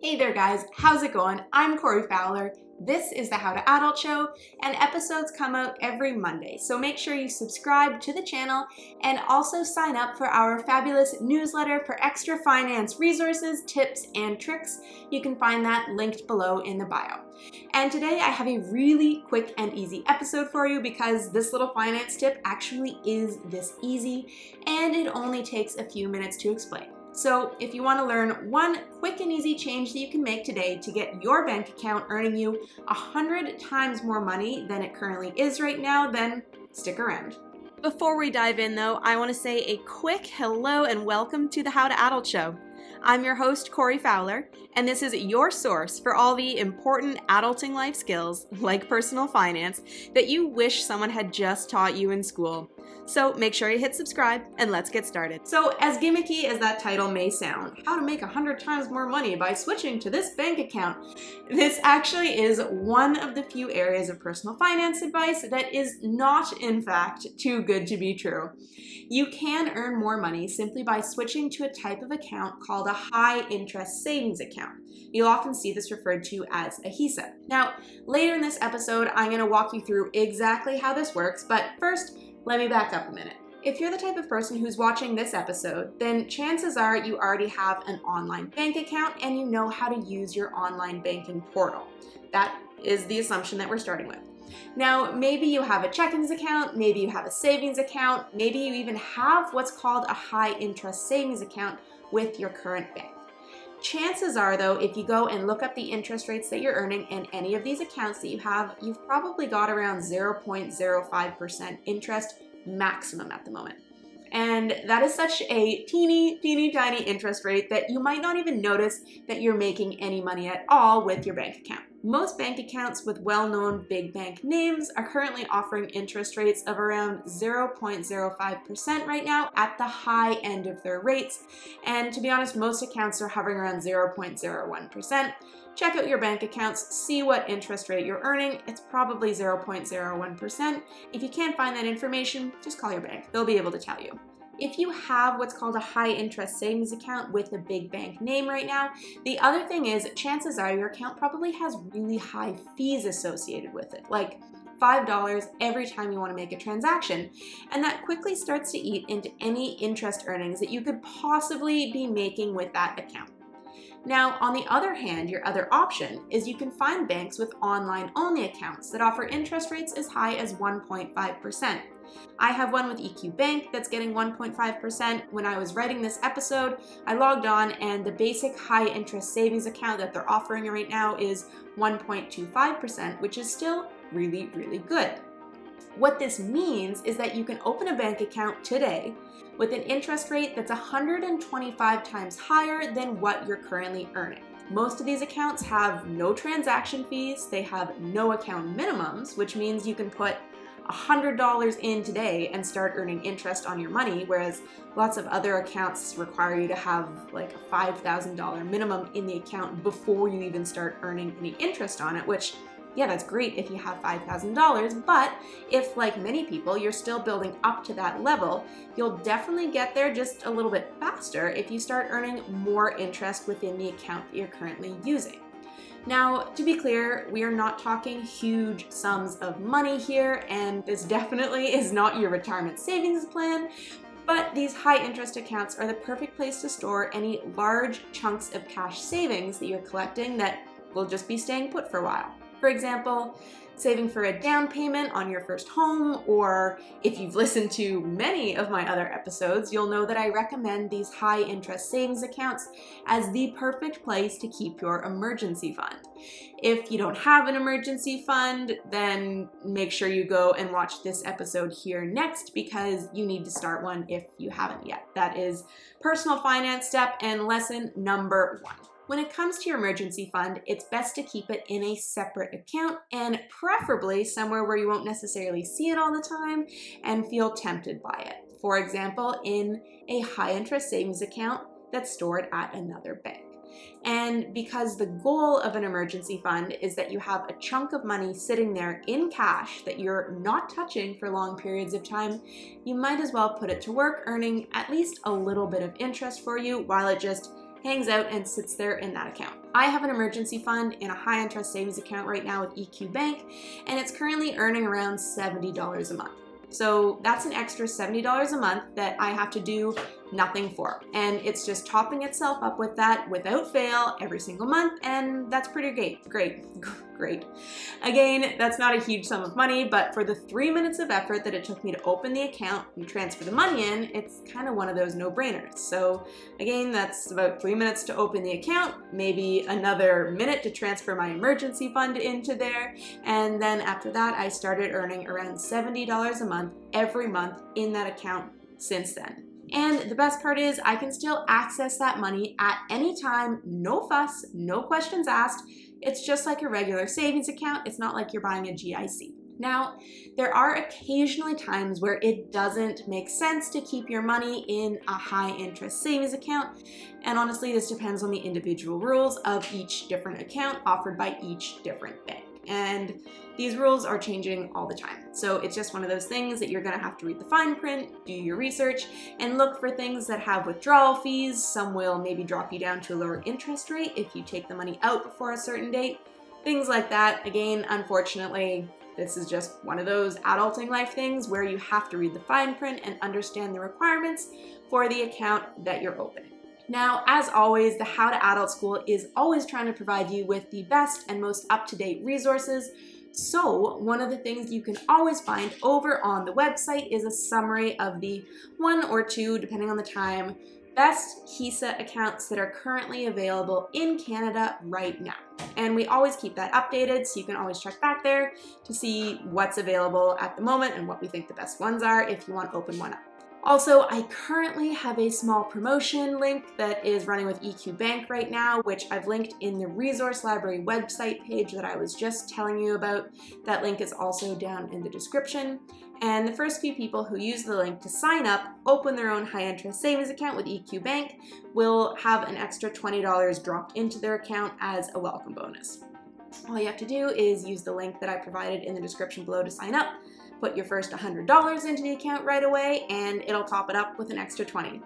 Hey there guys, how's it going? I'm Corey Fowler. This is the How to Adult Show, and episodes come out every Monday, so make sure you subscribe to the channel and also sign up for our fabulous newsletter for extra finance resources, tips, and tricks. You can find that linked below in the bio. And today I have a really quick and easy episode for you because this little finance tip actually is this easy, and it only takes a few minutes to explain. So if you want to learn one quick and easy change that you can make today to get your bank account earning you 100 times more money than it currently is right now, then stick around. Before we dive in though, I want to say a quick hello and welcome to the How to Adult Show. I'm your host, Corey Fowler, and this is your source for all the important adulting life skills, like personal finance, that you wish someone had just taught you in school. So make sure you hit subscribe and let's get started. So as gimmicky as that title may sound, how to make 100 times more money by switching to this bank account, this actually is one of the few areas of personal finance advice that is not, in fact, too good to be true. You can earn more money simply by switching to a type of account called a high interest savings account. You'll often see this referred to as a HISA. Now, later in this episode, I'm going to walk you through exactly how this works, but first, let me back up a minute. If you're the type of person who's watching this episode, then chances are you already have an online bank account and you know how to use your online banking portal. That is the assumption that we're starting with. Now, maybe you have a checkings account, maybe you have a savings account, maybe you even have what's called a high interest savings account with your current bank. Chances are though, if you go and look up the interest rates that you're earning in any of these accounts that you have, you've probably got around 0.05% interest maximum at the moment. And that is such a teeny tiny interest rate that you might not even notice that you're making any money at all with your bank account. Most bank accounts with well-known big bank names are currently offering interest rates of around 0.05% right now at the high end of their rates. And to be honest, most accounts are hovering around 0.01%. Check out your bank accounts, see what interest rate you're earning. It's probably 0.01%. If you can't find that information, just call your bank. They'll be able to tell you. If you have what's called a high interest savings account with a big bank name right now, the other thing is chances are your account probably has really high fees associated with it, like $5 every time you want to make a transaction. And that quickly starts to eat into any interest earnings that you could possibly be making with that account. Now, on the other hand, your other option is you can find banks with online-only accounts that offer interest rates as high as 1.5%. I have one with EQ Bank that's getting 1.5%. When I was writing this episode, I logged on and the basic high interest savings account that they're offering right now is 1.25%, which is still really good. What this means is that you can open a bank account today with an interest rate that's 125 times higher than what you're currently earning. Most of these accounts have no transaction fees, they have no account minimums, which means you can put $100 in today and start earning interest on your money, whereas lots of other accounts require you to have like a $5,000 minimum in the account before you even start earning any interest on it, which yeah, that's great if you have $5,000, but if, like many people, you're still building up to that level, you'll definitely get there just a little bit faster if you start earning more interest within the account that you're currently using. Now, to be clear, we are not talking huge sums of money here, and this definitely is not your retirement savings plan, but these high interest accounts are the perfect place to store any large chunks of cash savings that you're collecting that will just be staying put for a while. For example, saving for a down payment on your first home, or if you've listened to many of my other episodes, you'll know that I recommend these high interest savings accounts as the perfect place to keep your emergency fund. If you don't have an emergency fund, then make sure you go and watch this episode here next because you need to start one if you haven't yet. That is personal finance step and lesson number 1. When it comes to your emergency fund, it's best to keep it in a separate account and preferably somewhere where you won't necessarily see it all the time and feel tempted by it. For example, in a high interest savings account that's stored at another bank. And because the goal of an emergency fund is that you have a chunk of money sitting there in cash that you're not touching for long periods of time, you might as well put it to work, earning at least a little bit of interest for you while it just hangs out and sits there in that account. I have an emergency fund in a high interest savings account right now with EQ Bank, and it's currently earning around $70 a month. So that's an extra $70 a month that I have to do nothing for. And it's just topping itself up with that without fail every single month, and that's pretty great. Again, that's not a huge sum of money, but for the 3 minutes of effort that it took me to open the account and transfer the money in, it's kind of one of those no-brainers. So again, that's about 3 minutes to open the account, maybe another minute to transfer my emergency fund into there, and then after that, I started earning around $70 a month every month in that account since then. And the best part is I can still access that money at any time, no fuss, no questions asked. It's just like a regular savings account. It's not like you're buying a GIC. Now, there are occasionally times where it doesn't make sense to keep your money in a high interest savings account. And honestly, this depends on the individual rules of each different account offered by each different bank. And these rules are changing all the time. So it's just one of those things that you're gonna have to read the fine print, do your research, and look for things that have withdrawal fees. Some will maybe drop you down to a lower interest rate if you take the money out before a certain date. Things like that. Again, unfortunately, this is just one of those adulting life things where you have to read the fine print and understand the requirements for the account that you're opening. Now, as always, the How to Adult School is always trying to provide you with the best and most up-to-date resources. So one of the things you can always find over on the website is a summary of the 1 or 2, depending on the time, best HISA accounts that are currently available in Canada right now. And we always keep that updated, so you can always check back there to see what's available at the moment and what we think the best ones are if you want to open one up. Also, I currently have a small promotion link that is running with EQ Bank right now, which I've linked in the Resource Library website page that I was just telling you about. That link is also down in the description. And the first few people who use the link to sign up, open their own high interest savings account with EQ Bank, will have an extra $20 dropped into their account as a welcome bonus. All you have to do is use the link that I provided in the description below to sign up. Put your first $100 into the account right away, and it'll top it up with an extra $20.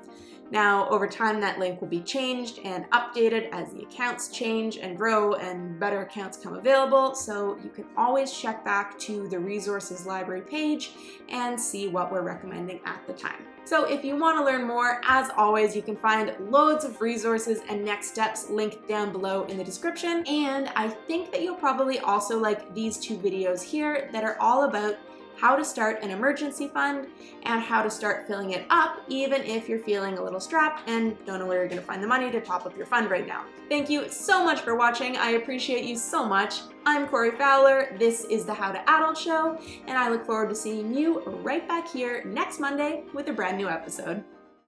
Now, over time, that link will be changed and updated as the accounts change and grow and better accounts come available, so you can always check back to the Resources Library page and see what we're recommending at the time. So if you want to learn more, as always, you can find loads of resources and next steps linked down below in the description. And I think that you'll probably also like these 2 videos here that are all about how to start an emergency fund and how to start filling it up even if you're feeling a little strapped and don't know where you're going to find the money to top up your fund right now. Thank you so much for watching. I appreciate you so much. I'm Corey Fowler. This is the How to Adult Show, and I look forward to seeing you right back here next Monday with a brand new episode.